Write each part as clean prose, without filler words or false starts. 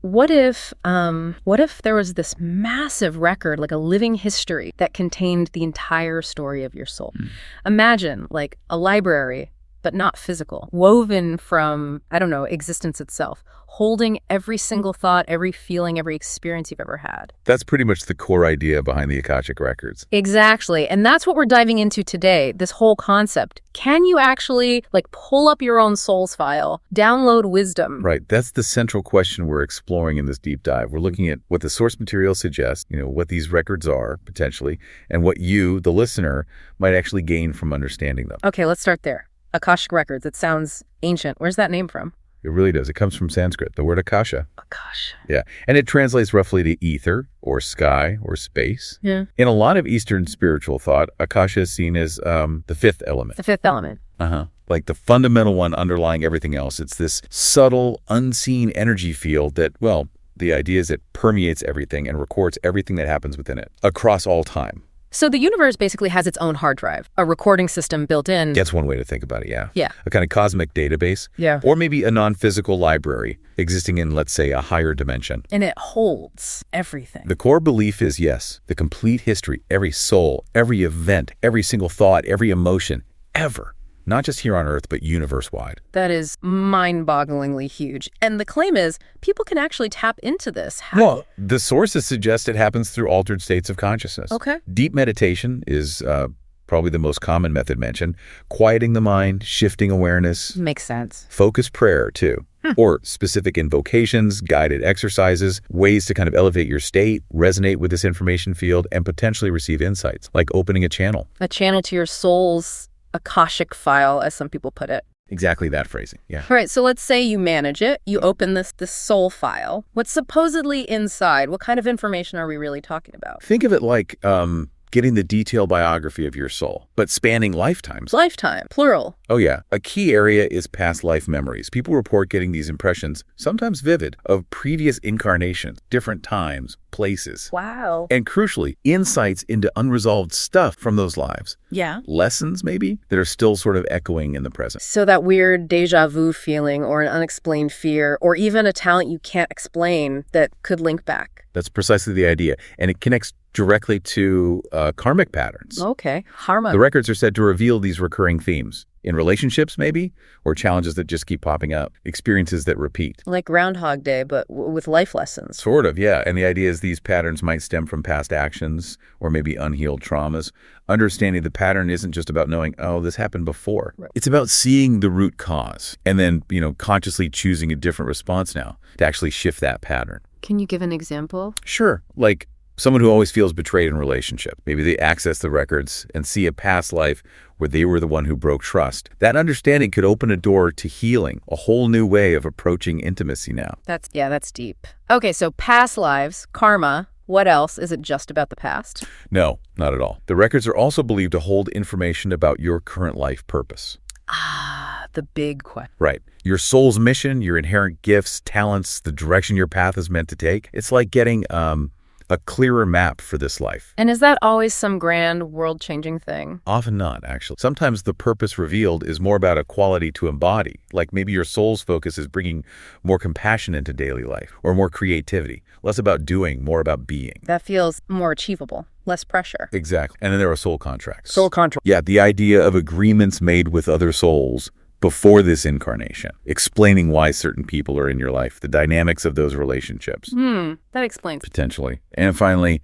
what if there was this massive record, like a living history that contained the entire story of your soul? Imagine like a library, but not physical, woven from, I don't know, existence itself, holding every single thought, every feeling, every experience you've ever had. That's pretty much the core idea behind the Akashic Records. Exactly. And that's what we're diving into today, this whole concept. Can you actually like pull up your own soul's file, download wisdom? Right. That's the central question we're exploring in this deep dive. We're looking at what the source material suggests, what these records are potentially, and what you, the listener, might actually gain from understanding them. Okay, let's start there. Akashic Records. It sounds ancient. Where's that name from? It really does. It comes from Sanskrit, the word Akasha. Akasha. Yeah. And it translates roughly to ether or sky or space. Yeah. In a lot of Eastern spiritual thought, Akasha is seen as the fifth element. The fifth element. Like the fundamental one underlying everything else. It's this subtle, unseen energy field that, well, the idea is it permeates everything and records everything that happens within it across all time. So the universe basically has its own hard drive, a recording system built in. That's one way to think about it, yeah. Yeah. A kind of cosmic database. Yeah. Or maybe a non-physical library existing in, let's say, a higher dimension. And it holds everything. The core belief is, yes, the complete history, every soul, every event, every single thought, every emotion, ever. Not just here on Earth, but universe-wide. That is mind-bogglingly huge. And the claim is people can actually tap into this. Well, the sources suggest it happens through altered states of consciousness. Okay. Deep meditation is probably the most common method mentioned. Quieting the mind, shifting awareness. Makes sense. Focused prayer, too. Or specific invocations, guided exercises, ways to kind of elevate your state, resonate with this information field, and potentially receive insights, like opening a channel. A channel to your soul's Akashic file, as some people put it. Exactly that phrasing, yeah. All right, so let's say you manage it. You open this soul file. What's supposedly inside? What kind of information are we really talking about? Think of it like getting the detailed biography of your soul, but spanning lifetimes. Lifetime, plural. Oh, yeah. A key area is past life memories. People report getting these impressions, sometimes vivid, of previous incarnations, different times, places. Wow. And crucially, insights into unresolved stuff from those lives. Yeah. Lessons, maybe, that are still sort of echoing in the present. So that weird deja vu feeling or an unexplained fear or even a talent you can't explain that could link back. That's precisely the idea. And it connects directly to karmic patterns. Okay. Karma. The records are said to reveal these recurring themes. In relationships, maybe, or challenges that just keep popping up, experiences that repeat. Like Groundhog Day, but with life lessons. Sort of, yeah. And the idea is these patterns might stem from past actions or maybe unhealed traumas. Understanding the pattern isn't just about knowing, oh, this happened before. Right. It's about seeing the root cause and then, consciously choosing a different response now to actually shift that pattern. Can you give an example? Sure. Like someone who always feels betrayed in a relationship. Maybe they access the records and see a past life where they were the one who broke trust. That understanding could open a door to healing, a whole new way of approaching intimacy now. That's deep. Okay, so past lives, karma, what else? Is it just about the past? No, not at all. The records are also believed to hold information about your current life purpose. Ah, the big question. Right. Your soul's mission, your inherent gifts, talents, the direction your path is meant to take. It's like getting a clearer map for this life. And is that always some grand world-changing thing? Often not, actually. Sometimes the purpose revealed is more about a quality to embody. Like maybe your soul's focus is bringing more compassion into daily life or more creativity. Less about doing, more about being. That feels more achievable. Less pressure. Exactly. And then there are soul contracts. Soul contract. Yeah, the idea of agreements made with other souls before this incarnation, explaining why certain people are in your life, the dynamics of those relationships. That explains. Potentially. And finally,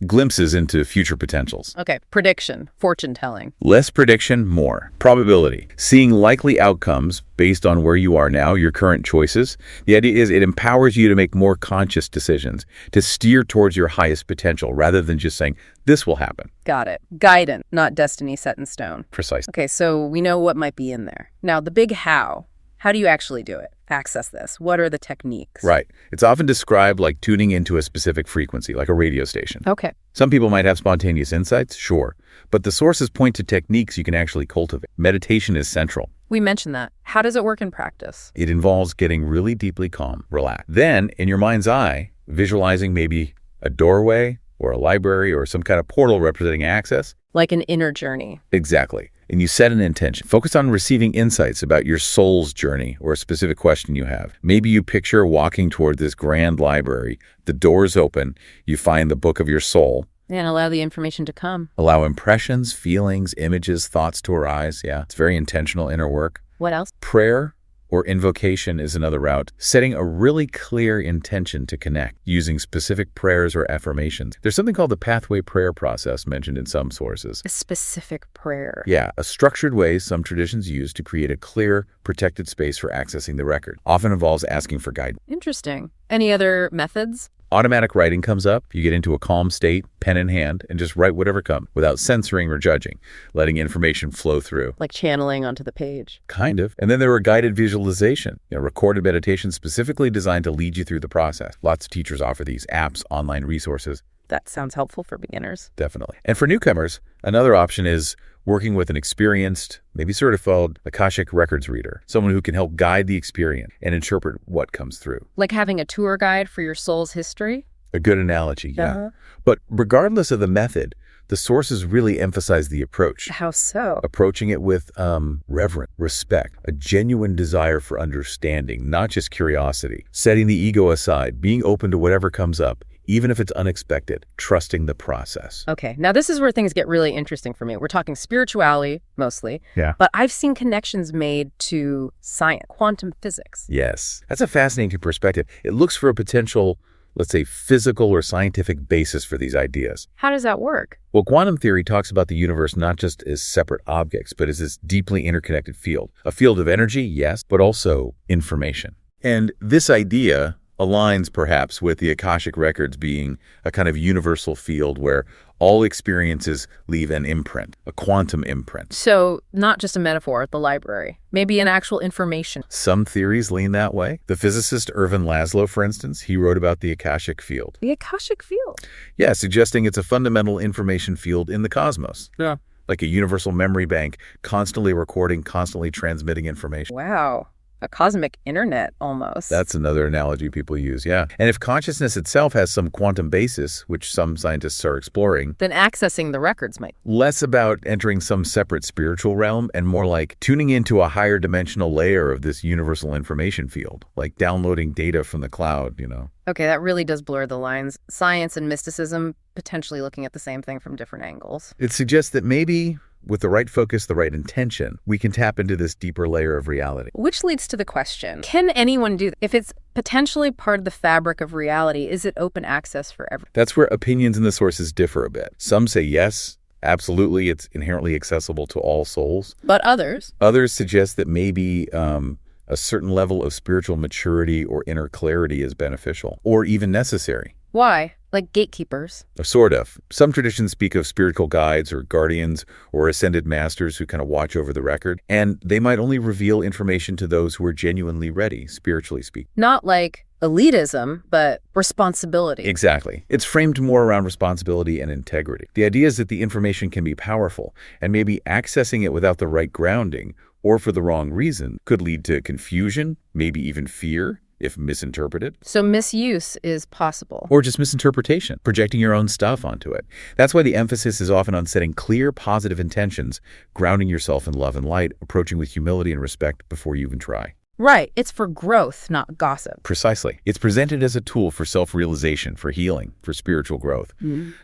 glimpses into future potentials. Okay, prediction, fortune telling. Less prediction, more probability. Seeing likely outcomes based on where you are now, your current choices. The idea is it empowers you to make more conscious decisions, to steer towards your highest potential rather than just saying, this will happen. Got it. Guidance, not destiny set in stone. Precisely. Okay, so we know what might be in there. Now, the big how. How do you actually do it? Access this? What are the techniques? Right. It's often described like tuning into a specific frequency, like a radio station. Okay. Some people might have spontaneous insights, sure, but the sources point to techniques you can actually cultivate. Meditation is central. We mentioned that. How does it work in practice? It involves getting really deeply calm, relaxed. Then, in your mind's eye, visualizing maybe a doorway or a library or some kind of portal representing access. Like an inner journey. Exactly. and you set an intention. Focus on receiving insights about your soul's journey or a specific question you have. Maybe you picture walking toward this grand library. The doors open. You find the book of your soul. And allow the information to come. Allow impressions, feelings, images, thoughts to arise. Yeah, it's very intentional inner work. What else? Prayer or invocation is another route. Setting a really clear intention to connect using specific prayers or affirmations. There's something called the pathway prayer process mentioned in some sources. A specific prayer. Yeah, a structured way some traditions use to create a clear, protected space for accessing the record. Often involves asking for guidance. Interesting. Any other methods? Automatic writing comes up. You get into a calm state, pen in hand, and just write whatever comes without censoring or judging, letting information flow through. Like channeling onto the page. Kind of. And then there were guided visualization, recorded meditation specifically designed to lead you through the process. Lots of teachers offer these apps, online resources. That sounds helpful for beginners. Definitely. And for newcomers, another option is working with an experienced, maybe certified Akashic Records reader, someone who can help guide the experience and interpret what comes through. Like having a tour guide for your soul's history? A good analogy, yeah. But regardless of the method, the sources really emphasize the approach. How so? Approaching it with reverence, respect, a genuine desire for understanding, not just curiosity. Setting the ego aside, being open to whatever comes up, even if it's unexpected, trusting the process. Okay, now this is where things get really interesting for me. We're talking spirituality, mostly. Yeah. But I've seen connections made to science, quantum physics. Yes. That's a fascinating perspective. It looks for a potential, let's say, physical or scientific basis for these ideas. How does that work? Well, quantum theory talks about the universe not just as separate objects, but as this deeply interconnected field. A field of energy, yes, but also information. And this idea aligns perhaps with the Akashic Records being a kind of universal field where all experiences leave an imprint, a quantum imprint. So not just a metaphor at the library, maybe an actual information. Some theories lean that way. The physicist Ervin Laszlo, for instance, he wrote about the Akashic field. The Akashic field? Yeah, suggesting it's a fundamental information field in the cosmos. Yeah. Like a universal memory bank, constantly recording, constantly transmitting information. Wow. A cosmic internet, almost. That's another analogy people use, yeah. And if consciousness itself has some quantum basis, which some scientists are exploring, then accessing the records might. Less about entering some separate spiritual realm and more like tuning into a higher dimensional layer of this universal information field, like downloading data from the cloud, Okay, that really does blur the lines. Science and mysticism potentially looking at the same thing from different angles. It suggests that maybe with the right focus, the right intention, we can tap into this deeper layer of reality. Which leads to the question, can anyone do that? If it's potentially part of the fabric of reality, is it open access for everyone? That's where opinions in the sources differ a bit. Some say yes, absolutely, it's inherently accessible to all souls. But others? Others suggest that maybe a certain level of spiritual maturity or inner clarity is beneficial or even necessary. Why? Like gatekeepers? Sort of. Some traditions speak of spiritual guides or guardians or ascended masters who kind of watch over the record, and they might only reveal information to those who are genuinely ready, spiritually speaking. Not like elitism, but responsibility. Exactly. It's framed more around responsibility and integrity. The idea is that the information can be powerful, and maybe accessing it without the right grounding or for the wrong reason could lead to confusion, maybe even fear, if misinterpreted. So misuse is possible. Or just misinterpretation, projecting your own stuff onto it. That's why the emphasis is often on setting clear, positive intentions, grounding yourself in love and light, approaching with humility and respect before you even try. Right. It's for growth, not gossip. Precisely. It's presented as a tool for self-realization, for healing, for spiritual growth.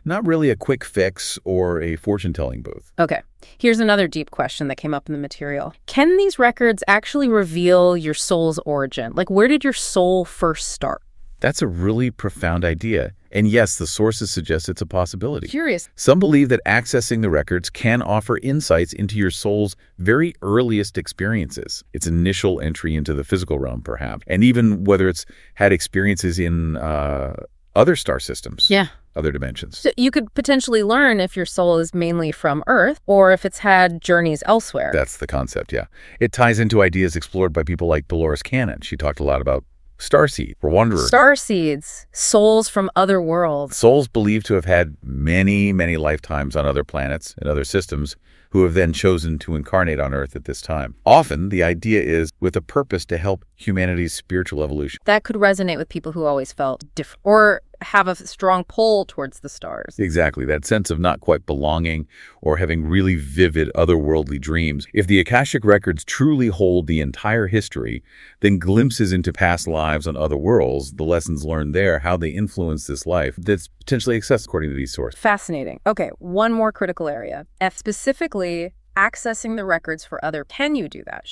Not really a quick fix or a fortune-telling booth. Okay. Here's another deep question that came up in the material. Can these records actually reveal your soul's origin? Like, where did your soul first start? That's a really profound idea. And yes, the sources suggest it's a possibility. Curious. Some believe that accessing the records can offer insights into your soul's very earliest experiences, its initial entry into the physical realm, perhaps, and even whether it's had experiences in other star systems. Yeah. Other dimensions. So you could potentially learn if your soul is mainly from Earth or if it's had journeys elsewhere. That's the concept, yeah. It ties into ideas explored by people like Dolores Cannon. She talked a lot about starseed or wanderers. Starseeds, souls from other worlds. Souls believed to have had many, many lifetimes on other planets and other systems who have then chosen to incarnate on Earth at this time. Often, the idea is with a purpose to help humanity's spiritual evolution. That could resonate with people who always felt different or have a strong pull towards the stars. Exactly, that sense of not quite belonging or having really vivid otherworldly dreams. If the Akashic Records truly hold the entire history, then glimpses into past lives on other worlds, the lessons learned there, how they influence this life, that's potentially accessed according to these sources. Fascinating. Okay, one more critical area. Specifically, accessing the records for other. Can you do that?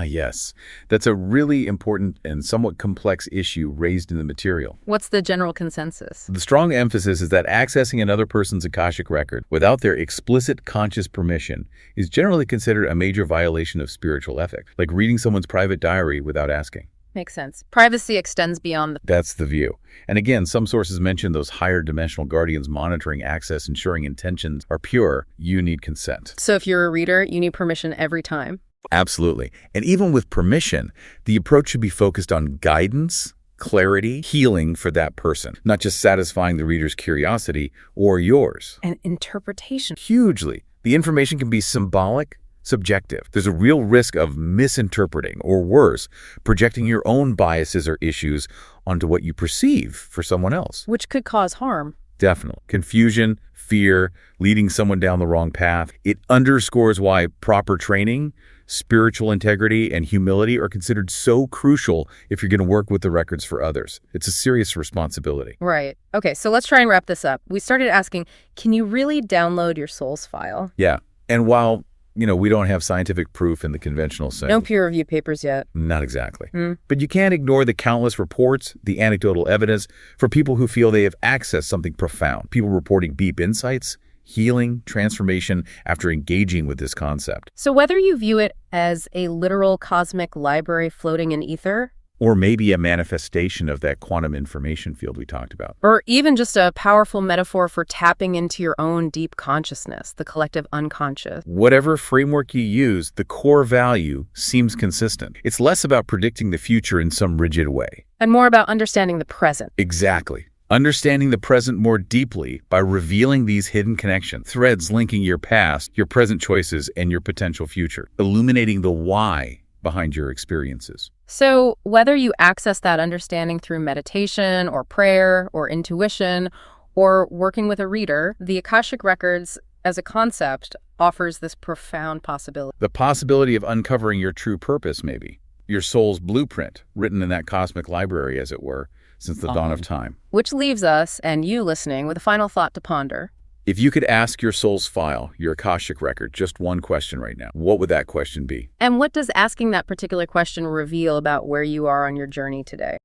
Yes. That's a really important and somewhat complex issue raised in the material. What's the general consensus? The strong emphasis is that accessing another person's Akashic record without their explicit conscious permission is generally considered a major violation of spiritual ethics, like reading someone's private diary without asking. Makes sense. Privacy extends beyond the... That's the view. And again, some sources mention those higher dimensional guardians monitoring access, ensuring intentions are pure. You need consent. So if you're a reader, you need permission every time? Absolutely. And even with permission, the approach should be focused on guidance, clarity, healing for that person, not just satisfying the reader's curiosity or yours. And interpretation. Hugely. The information can be symbolic, subjective. There's a real risk of misinterpreting, or worse, projecting your own biases or issues onto what you perceive for someone else. Which could cause harm. Definitely. Confusion, fear, leading someone down the wrong path. It underscores why proper training, spiritual integrity, and humility are considered so crucial if you're going to work with the records for others. It's a serious responsibility. Right. Okay, so let's try and wrap this up. We started asking, can you really download your soul's file? Yeah. And while we don't have scientific proof in the conventional sense. No peer-reviewed papers yet. Not exactly. But you can't ignore the countless reports, the anecdotal evidence for people who feel they have accessed something profound. People reporting deep insights, healing, transformation after engaging with this concept. So whether you view it as a literal cosmic library floating in ether, or maybe a manifestation of that quantum information field we talked about. or even just a powerful metaphor for tapping into your own deep consciousness, the collective unconscious. Whatever framework you use, the core value seems consistent. It's less about predicting the future in some rigid way. And more about understanding the present. Exactly. Understanding the present more deeply by revealing these hidden connections, threads linking your past, your present choices, and your potential future, illuminating the why behind your experiences. So whether you access that understanding through meditation or prayer or intuition or working with a reader, the Akashic Records as a concept offers this profound possibility. The possibility of uncovering your true purpose, maybe. Your soul's blueprint, written in that cosmic library, as it were, since the dawn of time. Which leaves us, and you listening, with a final thought to ponder. If you could ask your soul's file, your Akashic record, just one question right now, what would that question be? And what does asking that particular question reveal about where you are on your journey today?